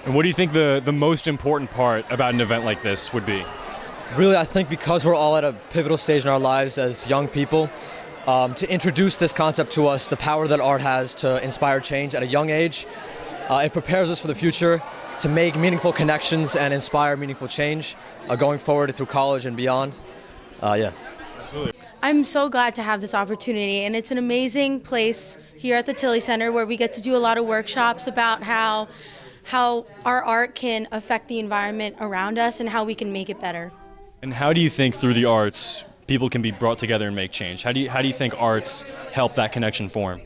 And what do you think the most important part about an event like this would be? Really, I think because we're all at a pivotal stage in our lives as young people, to introduce this concept to us, the power that art has to inspire change at a young age, it prepares us for the future to make meaningful connections and inspire meaningful change going forward through college and beyond. Yeah. Absolutely. I'm so glad to have this opportunity, and it's an amazing place here at the Tilly Center where we get to do a lot of workshops about how our art can affect the environment around us and how we can make it better. And how do you think through the arts people can be brought together and make change? How do you think arts help that connection form?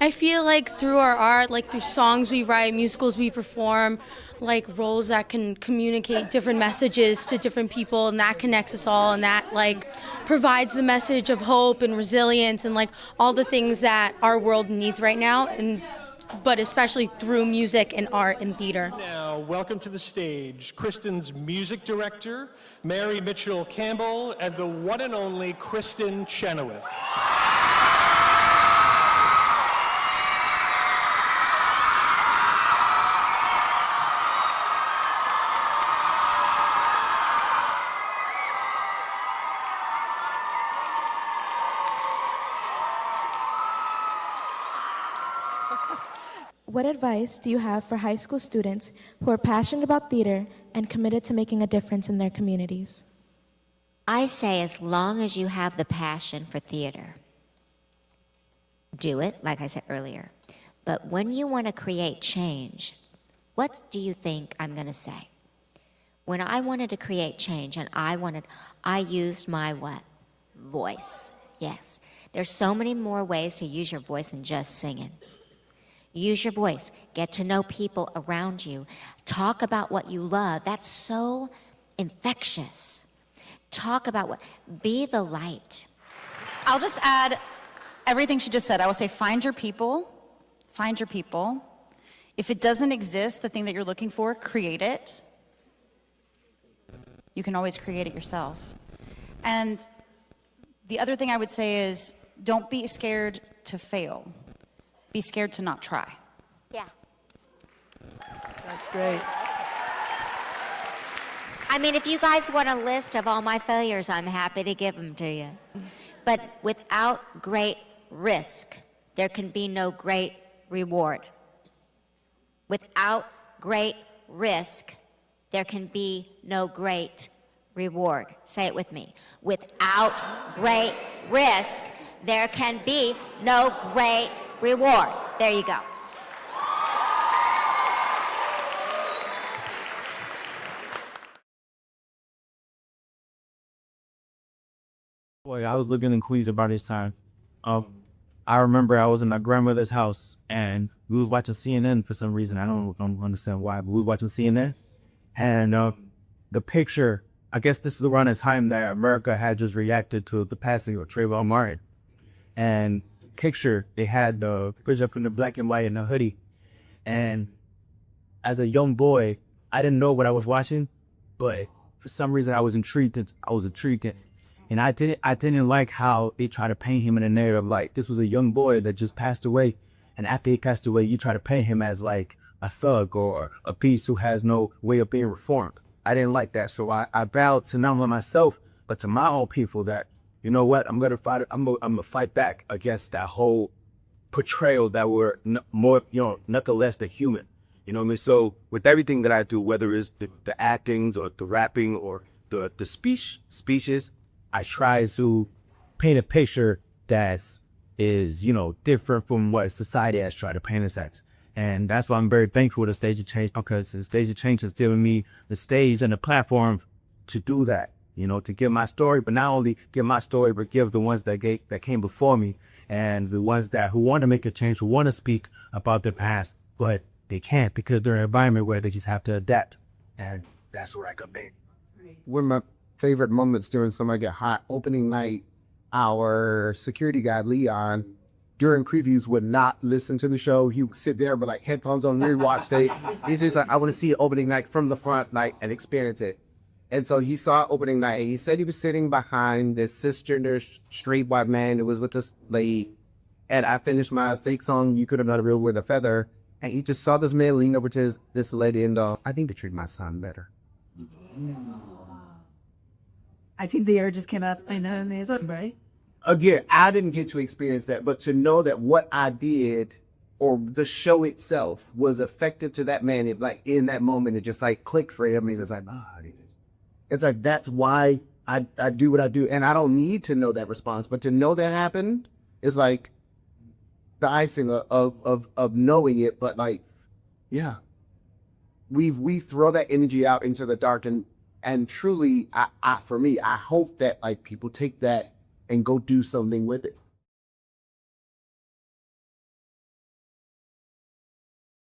I feel like through our art, like through songs we write, musicals we perform, like roles that can communicate different messages to different people, and that connects us all, and that like provides the message of hope and resilience and like all the things that our world needs right now, but especially through music and art and theater. Now, welcome to the stage, Kristin's music director, Mary-Mitchell Campbell, and the one and only Kristin Chenoweth. What advice do you have for high school students who are passionate about theater and committed to making a difference in their communities? I say as long as you have the passion for theater, do it, like I said earlier. But when you want to create change, what do you think I'm going to say? When I wanted to create change and I used my what? Voice. Yes. There's so many more ways to use your voice than just singing. Use your voice. Get to know people around you. Talk about what you love. That's so infectious. Talk about be the light. I'll just add everything she just said. I will say find your people. Find your people. If it doesn't exist, the thing that you're looking for, create it. You can always create it yourself. And the other thing I would say is don't be scared to fail. Be scared to not try. Yeah. That's great. I mean, if you guys want a list of all my failures, I'm happy to give them to you. But without great risk, there can be no great reward. Without great risk, there can be no great reward. Say it with me. Without great risk, there can be no great reward. There you go. Boy, I was living in Queens about this time. I remember I was in my grandmother's house and we was watching CNN for some reason. I don't understand why, but we was watching CNN. And the picture, I guess this is around the time that America had just reacted to the passing of Trayvon Martin. And picture, they had the picture up in the black and white in the hoodie. And as a young boy, I didn't know what I was watching, but for some reason I was intrigued. And I didn't like how they try to paint him in a narrative like this was a young boy that just passed away. And after he passed away, you try to paint him as like a thug or a beast who has no way of being reformed. I didn't like that. So I vowed to not only myself, but to my own people that, you know what, I'm gonna fight back against that whole portrayal that we're more, nothing less than human. You know what I mean? So with everything that I do, whether it's the actings or the rapping or the speeches, I try to paint a picture that is, different from what society has tried to paint us as. And that's why I'm very thankful to Stage of Change, because the Stage of Change has given me the stage and the platform to do that. To give my story, but not only give my story, but give the ones that came before me and the ones who want to make a change, who want to speak about their past, but they can't because they're in an environment where they just have to adapt. And that's where I come in. One of my favorite moments during Summer Get Hot opening night, our security guy, Leon, during previews would not listen to the show. He would sit there with like headphones on, really watch it. He's just like, I want to see opening night from the front, and experience it. And so he saw opening night, and he said he was sitting behind this cisgender straight white man who was with this lady. And I finished my fake song, You Could Have Done a Real with a Feather. And he just saw this man lean over to this lady and I need to treat my son better. I think the urge just came out and it's right. Again, I didn't get to experience that, but to know that what I did or the show itself was effective to that man, it, like in that moment, it just like clicked for him. He was like, it's like, that's why I do what I do. And I don't need to know that response, but to know that happened is like the icing of knowing it. But like, yeah, we throw that energy out into the dark and truly, for me, I hope that like people take that and go do something with it.